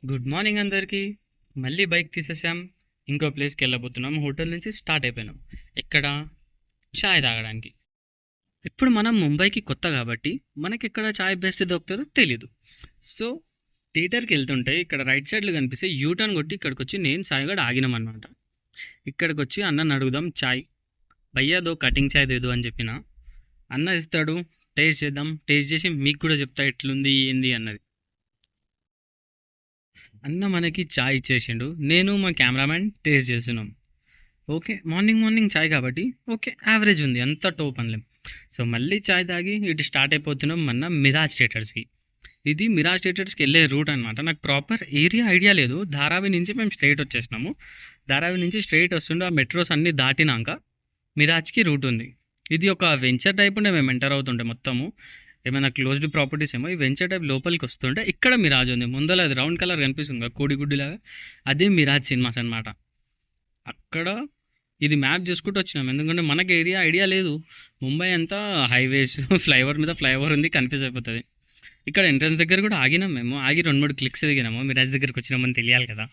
Good morning అందరికీ. మళ్ళీ bike తీసేసాం. ఇంకో ప్లేస్కి వెళ్ళబోతున్నాం. హోటల్ నుంచి స్టార్ట్ అయిపోయినాం. ఎక్కడ? చాయ్ తాగడానికి. ఇప్పుడు మనం ముంబైకి కొత్త కాబట్టి మనకి ఎక్కడ చాయ్ బెస్ట్ దొరుకుతుందో తెలీదు. సో థియేటర్కి వెళ్తుంటే ఇక్కడ రైట్ సైడ్లో కనిపిస్తే యూటర్న్ కొట్టి ఇక్కడికి వచ్చి నేను సాయి కూడా ఆగినాం అనమాట. ఇక్కడికి వచ్చి అన్నని అడుగుదాం చాయ్ భయ్యాదో కటింగ్ చాయ్ దేదు అని చెప్పిన అన్న ఇస్తాడు. టేస్ట్ చేద్దాం. టేస్ట్ చేసి మీకు కూడా చెప్తా ఎట్లుంది ఏంది అన్నది. అన్న మనకి చాయ్ ఇచ్చేసిండు. నేను మా కెమెరామ్యాన్ టేస్ట్ చేస్తున్నాం. ఓకే, మార్నింగ్ మార్నింగ్ చాయ్ కాబట్టి ఓకే, యావరేజ్ ఉంది, అంత టోప్ అనలేం. సో మళ్ళీ చాయ్ తాగి ఇటు స్టార్ట్ అయిపోతున్నాం మన మిరాజ్ థియేటర్స్కి. ఇది మిరాజ్ థియేటర్స్కి వెళ్ళే రూట్ అనమాట. నాకు ప్రాపర్ ఏరియా ఐడియా లేదు. ధారావి నుంచి మేము స్ట్రైట్ వచ్చేసినాము. ధారావి నుంచి స్ట్రైట్ వస్తుండే ఆ మెట్రోస్ అన్నీ దాటినాక మిరాజ్కి రూట్ ఉంది. ఇది ఒక వెంచర్ టైప్ ఉండే, మేము ఎంటర్ అవుతుండే మొత్తము ఏమైనా క్లోజ్డ్ ప్రాపర్టీస్ ఏమో. ఈ వెంచర్ టైప్ లోపలికి వస్తుంటే ఇక్కడ మిరాజ్ ఉంది. ముందర అది రౌండ్ కలర్ కనిపిస్తుంది కదా కోడిగుడ్డిలాగా, అదే మిరాజ్ సినిమాస్ అనమాట. అక్కడ ఇది మ్యాప్ చేసుకుంటూ వచ్చినాం, ఎందుకంటే మనకి ఏరియా ఐడియా లేదు. ముంబై అంతా హైవేస్ ఫ్లైఓవర్ మీద ఫ్లైఓవర్ ఉంది, కన్ఫ్యూజ్ అయిపోతుంది. ఇక్కడ ఎంట్రన్స్ దగ్గర కూడా ఆగినాం మేము. ఆగి 2-3 క్లిక్స్ దిగినాము. మిరాజ్ దగ్గరికి వచ్చినామని తెలియాలి కదా.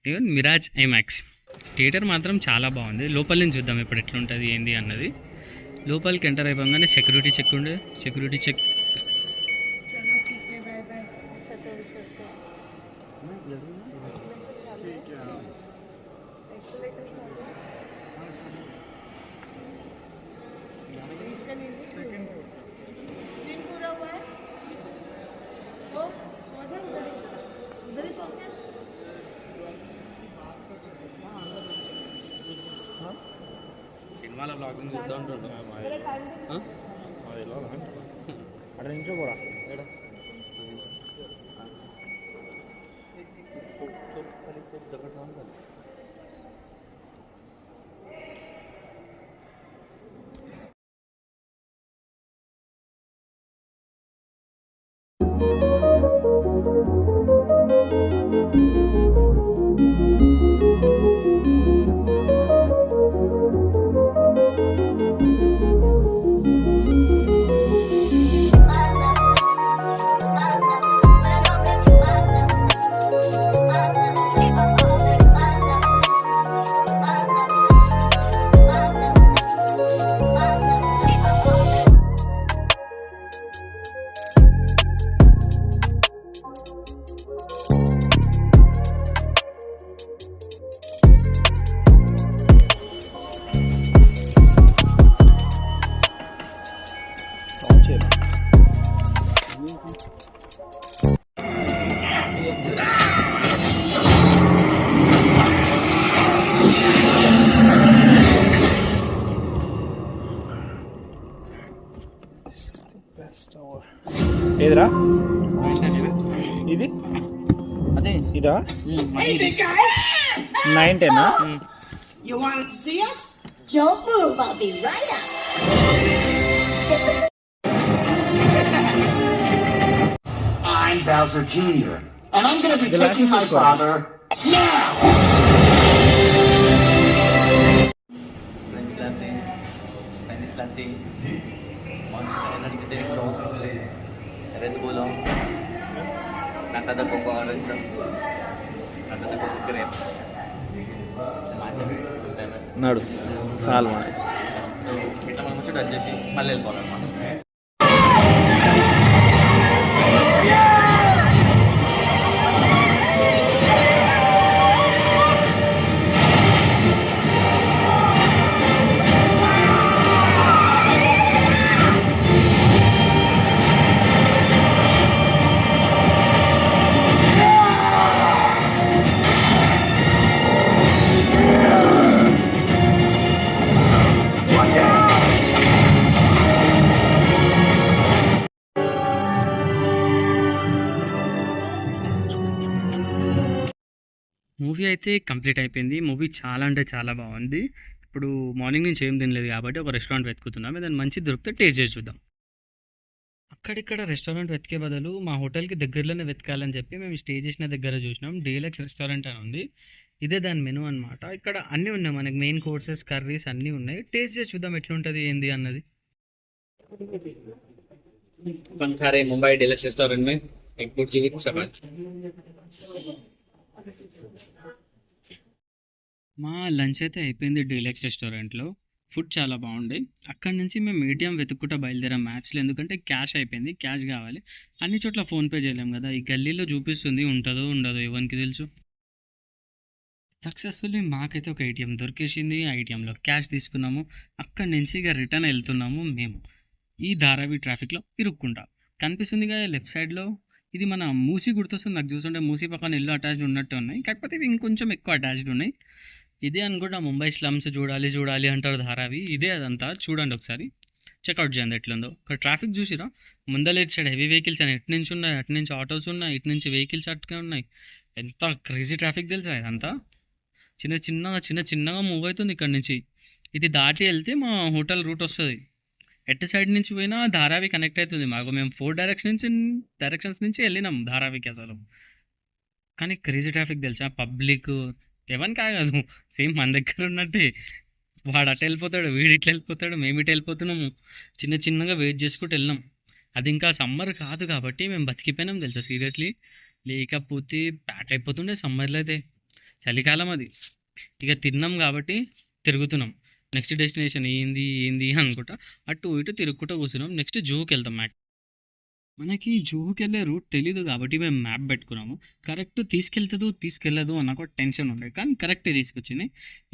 ఈవెన్ మిరాజ్ ఐమాక్స్ థియేటర్ మాత్రం చాలా బాగుంది. లోపల నుంచి చూద్దాం ఇప్పుడు ఎట్లుంటుంది ఏంది అన్నది. లోపలికి ఎంటర్ అయిపోగానే సెక్యూరిటీ చెక్ ఉండే. సెక్యూరిటీ చెక్ సినిమాలో బ్లాగింగ్ చూద్దాం అక్కడ నుంచో కూడా ఏదిరా ఇది? అదే ఇదా? 9-10. You wanted to see us? Don't move, I'll be right up. I'm Bowser Jr., and I'm gonna be taking my father now! French latte, Spanish latte, Monster Energy Drink Pro, Red Bull, Nata de Coco Orange, Nata de Coco Grape, నాడు Salma. So ఇట్లా మనం వచ్చి touch చేసి మళ్ళీ వెళ్ళిపోవాలన్నమాట. Movie అయితే complete అయిపోయింది. Movie చాలా అంటే చాలా బాగుంది. ఇప్పుడు మార్నింగ్ నుంచి ఏం తినలేదు కాబట్టి ఒక రెస్టారెంట్ వెతుకుతున్నాం. ఏదైనా మంచి దొరికితే టేస్ట్ చేసి చూద్దాం. అక్కడిక్కడ రెస్టారెంట్ వెతికే బదులు మా హోటల్కి దగ్గరలోనే వెతకాలని చెప్పి మేము స్టే చేసిన దగ్గర చూసినాం. డీలక్స్ రెస్టారెంట్ అని ఉంది. ఇదే దాని మెనూ అనమాట. ఇక్కడ అన్నీ ఉన్నాయి, మనకి మెయిన్ కోర్సెస్, కర్రీస్ అన్నీ ఉన్నాయి. టేస్ట్ చేసి చూద్దాం ఎట్లుంటుంది ఏంది అన్నది. मुंबई डिलक्स रेस्टोरेंट में ఎగ్ బుర్జీ విత్ చపాతీ. మా లంచ్ అయితే అయిపోయింది డీలక్స్ రెస్టారెంట్లో. ఫుడ్ చాలా బాగుంది. అక్కడి నుంచి మేము ఏటీఎం వెతుక్కుంటా బయలుదేరాం మ్యాప్స్లో. ఎందుకంటే క్యాష్ అయిపోయింది. క్యాష్ కావాలి. అన్ని చోట్ల ఫోన్‌పే చేయలేం కదా! ఈ గల్లీలో చూపిస్తుంది ఉంటదో ఉండదో ఎవనికి తెలుసు. సక్సెస్‌ఫుల్లీ మాకైతే ఒక ఏటీఎం దొరికేసింది. ఆ ఏటీఎంలో క్యాష్ తీసుకున్నాము. అక్కడి నుంచి ఇక రిటర్న్ వెళ్తున్నాము మేము. ఈ ధారావి ట్రాఫిక్‌లో ఇరుక్కుంటా. కనిపిస్తుందిగా లెఫ్ట్ సైడ్‌లో. ఇది మన మూసీ గుర్తొస్తుంది నాకు చూస్తుంటే. మూసీ పక్కన ఇల్లు అటాచ్డ్ ఉన్నట్టే ఉన్నాయి. కాకపోతే ఇవి ఇంకొంచెం ఎక్కువ అటాచ్డ్ ఉన్నాయి. ఇదే అనుకుంటా ముంబై స్లమ్స్ చూడాలి చూడాలి అంటారు ధారావి. ఇదే అదంతా. చూడండి ఒకసారి. చెక్‌ఔట్ చేయండి ఎట్లుందో. ఇక్కడ ట్రాఫిక్ చూసిర్రా? ముందల ఇటు సైడ్ హెవీ వెహికల్స్ అని ఇటు నుంచి ఉన్నాయి. అటు నుంచి ఆటోస్ ఉన్నాయి. ఇటు నుంచి వెహికల్స్ అటుకే ఉన్నాయి. ఎంత క్రేజీ ట్రాఫిక్ తెలుసా ఇదంతా. చిన్న చిన్నగా మూవ్ అవుతుంది ఇక్కడ నుంచి. ఇది దాటి వెళ్తే మా హోటల్ రూట్ వస్తుంది. ఎటు సైడ్ నుంచి పోయినా ధారావి కనెక్ట్ అవుతుంది మాకు. మేము 4 డైరెక్షన్స్ నుంచి వెళ్ళినాం ధారావికి అసలు. కానీ క్రేజీ ట్రాఫిక్ తెలుసా. పబ్లిక్ ఎవరికి ఆగదు. సేమ్ మన దగ్గర ఉన్నట్టే. వాడు అటు వెళ్ళిపోతాడు, వీడు ఇట్లా వెళ్ళిపోతాడు, మేము ఇటు వెళ్ళిపోతున్నాము. చిన్నగా వెయిట్ చేసుకుంటూ వెళ్ళినాం. అది ఇంకా సమ్మర్ కాదు కాబట్టి మేము బతికిపోయినాం తెలుసా సీరియస్లీ. లేకపోతే ప్యాక్ అయిపోతుండే సమ్మర్లో అయితే. చలికాలం అది. ఇక తిన్నాం కాబట్టి తిరుగుతున్నాం. నెక్స్ట్ డెస్టినేషన్ ఏంది అనుకుంటా అటు ఇటు తిరుగుకుంటూ కూర్చున్నాం. నెక్స్ట్ జూకి వెళ్తాం. మనకి జూకి వెళ్ళే రూట్ తెలీదు కాబట్టి మేము మ్యాప్ పెట్టుకున్నాము. కరెక్ట్ తీసుకెళ్ళదు అన్న ఒక టెన్షన్ ఉండే. కానీ కరెక్టే తీసుకొచ్చింది.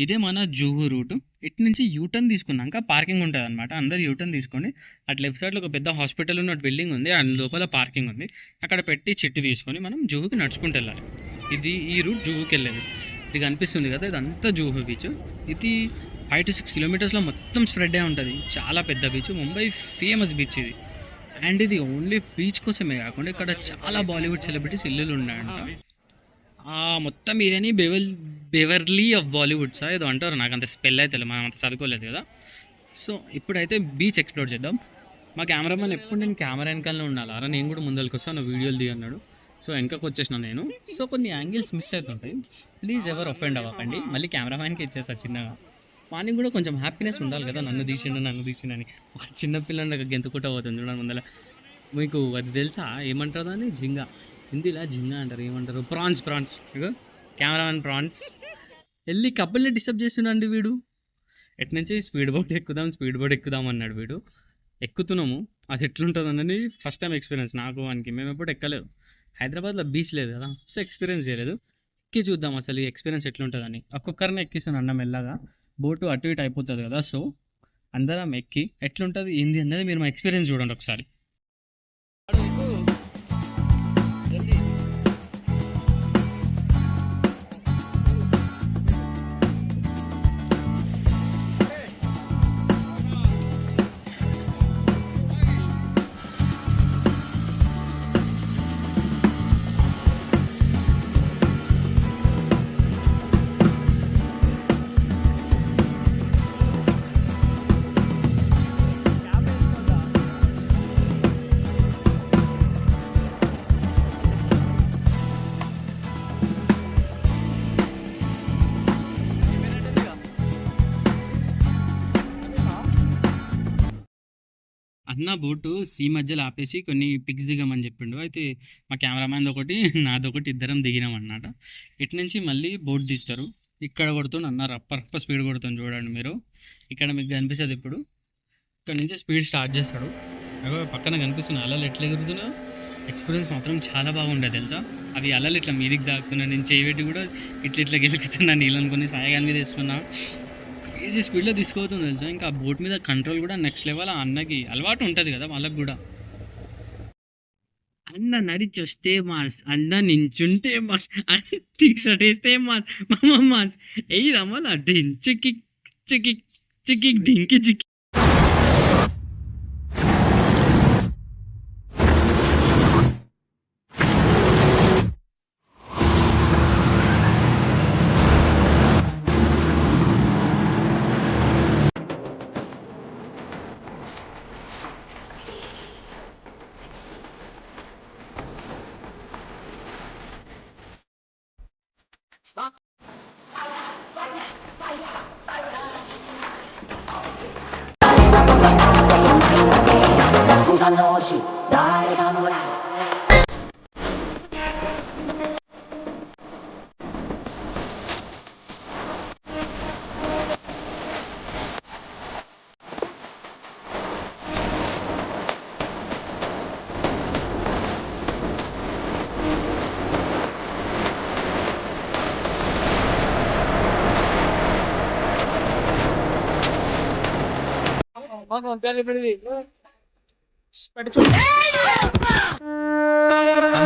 ఇదే మన జూహు రూటు. ఇటు నుంచి యూటర్న్ తీసుకున్నాక పార్కింగ్ ఉంటుంది అనమాట. అందరు యూటర్న్ తీసుకోండి. అటు లెఫ్ట్ సైడ్లో ఒక పెద్ద హాస్పిటల్ ఉన్న బిల్డింగ్ ఉంది. అండ్ లోపల పార్కింగ్ ఉంది. అక్కడ పెట్టి చిట్టి తీసుకొని మనం జూహుకి నడుచుకుంటూ వెళ్ళాలి. ఈ రూట్ జూహుకి వెళ్ళేది. ఇది కనిపిస్తుంది కదా, ఇదంతా జూహు బీచ్. ఇది 5 to 6 కిలోమీటర్స్లో మొత్తం స్ప్రెడ్ అయి ఉంటుంది. చాలా పెద్ద బీచ్. ముంబై ఫేమస్ బీచ్ ఇది. అండ్ ఇది ఓన్లీ బీచ్ కోసమే కాకుండా ఇక్కడ చాలా బాలీవుడ్ సెలబ్రిటీస్ ఇల్లులు ఉన్నాయంట. మొత్తం ఏరియాని బెవర్లీ ఆఫ్ బాలీవుడ్సా ఏదో అంటారు. నాకు అంత స్పెల్ అయితే మనం అంత చదువుకోలేదు కదా. సో ఇప్పుడైతే బీచ్ ఎక్స్ప్లోర్ చేద్దాం. మా కెమెరామెన్ ఎప్పుడు నేను కెమెరా వెనకాలనే ఉండాలి. అలా నేను కూడా ముందరికి వస్తాను వీడియోలు దిగి అన్నాడు. సో వెనకకు వచ్చేసిన నేను. సో కొన్ని యాంగిల్స్ మిస్ అవుతుంటాయి. ప్లీజ్ ఎవరు ఒఫెండ్ అవ్వకండి. మళ్ళీ కెమెరామ్యాన్కి ఇచ్చేసా చిన్నగా. మార్నింగ్ కూడా కొంచెం హ్యాపీనెస్ ఉండాలి కదా. నన్ను తీసిండని ఒక చిన్న పిల్లని గెంతుకుంటూ పోతుంది చూడండి ముందర. మీకు అది తెలుసా ఏమంటారు అని? జింగా. హిందీలో జింగా అంటారు. ఏమంటారు? ప్రాన్స్. ఇగో కెమెరామెన్ ప్రాన్స్ వెళ్ళి కపుల్ని డిస్టర్బ్ చేస్తుండండి వీడు. ఎటు నుంచి స్పీడ్ బోట్ ఎక్కుదాం అన్నాడు వీడు. ఎక్కుతున్నాము. అది ఎట్లుంటుందని ఫస్ట్ టైం ఎక్స్పీరియన్స్ నాకు వానికి. మేము ఎప్పుడు ఎక్కలేదు. హైదరాబాద్లో బీచ్ లేదు కదా, సో ఎక్స్పీరియన్స్ చేయలేదు. ఎక్కి చూద్దాం అసలు ఈ ఎక్స్పీరియన్స్ ఎట్లుంటుందని. ఒక్కొక్కరిని ఎక్కిస్తాను అన్న మెల్లగా. బోటు అటు ఇటు అయిపోతుంది కదా. సో అందరం ఎక్కి ఎట్లుంటుంది ఏంది అనేది మీరు మా ఎక్స్పీరియన్స్ చూడండి ఒకసారి. అన్న బోటు సీ మధ్యలో ఆపేసి కొన్ని పిక్స్ దిగమని చెప్పిండు. అయితే మా కెమెరామ్యాన్ ఒకటి నాదొకటి ఇద్దరం దిగినాం అన్నమాట. ఇటు నుంచి మళ్ళీ బోట్ తీస్తారు. ఇక్కడ కొడుతుంది అన్న రప్ప స్పీడ్ కొడుతుంది చూడండి మీరు. ఇక్కడ మీకు కనిపిస్తుంది. ఇప్పుడు ఇక్కడ నుంచి స్పీడ్ స్టార్ట్ చేస్తాడు. పక్కన కనిపిస్తున్న అలలు ఎట్లా ఎగురుతున్నాయో. ఎక్స్పీరియన్స్ మాత్రం చాలా బాగుండే తెలుసా. అవి అలలు ఇట్లా మీదికి దాక్కుతున్నా. నేను చేయబెట్టి కూడా ఇట్లా గెలుకుతున్నా. నీళ్ళు అనుకుని సాయగాని మీద వేస్తున్నా. క్రేజీ స్పీడ్లో తీసుకుపోతుంది తెలుసా. ఇంకా ఆ బోట్ మీద కంట్రోల్ కూడా నెక్స్ట్ లెవెల్. ఆ అన్నకి అలవాటు ఉంటుంది కదా వాళ్ళకి కూడా. అన్న నడిచి వస్తే మాస్, అన్న నించుంటే మాస్, అన్న టీషర్ట్ వేస్తే మాస్, మాస్ ఎయ్యి రమ్మల డించికి చికి డింకి చికి.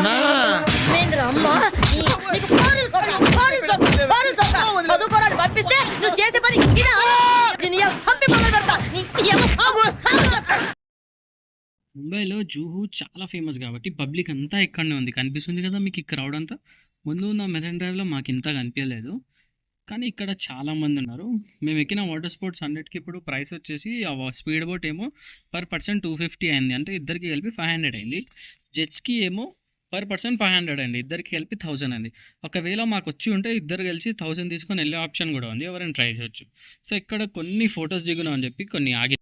మహేంద్ర అమ్మ నీకు చదువుకోవాలని పంపిస్తే నువ్వు చేసే పని ఇదా? నీ చంపి మొదలు పెడతా. ముంబైలో జూహు చాలా ఫేమస్ కాబట్టి పబ్లిక్ అంతా ఇక్కడనే ఉంది. కనిపిస్తుంది కదా మీకు ఈ క్రౌడ్ అంతా. ముందు ఉన్న మెరైన్ డ్రైవ్‌లో మాకింత కనిపియలేదు. కానీ ఇక్కడ చాలామంది ఉన్నారు. మేము ఎక్కిన వాటర్ స్పోర్ట్స్ అన్నిటికి ఇప్పుడు ప్రైస్ వచ్చేసి స్పీడ్ బోట్ ఏమో పర్ పర్సన్ 250 అయింది. అంటే ఇద్దరికి కలిపి 500 అయింది. జెట్స్‌కి ఏమో పర్ పర్సన్ 500 అండి. ఇద్దరికి కలిపి 1000 అయింది. ఒకవేళ మాకు వచ్చి ఉంటే ఇద్దరు కలిసి 1000 తీసుకొని వెళ్ళే ఆప్షన్ కూడా ఉంది. ఎవరైనా ట్రై చేయొచ్చు. సో ఇక్కడ కొన్ని ఫొటోస్ దిగుదాం అని చెప్పి కొన్ని ఆగి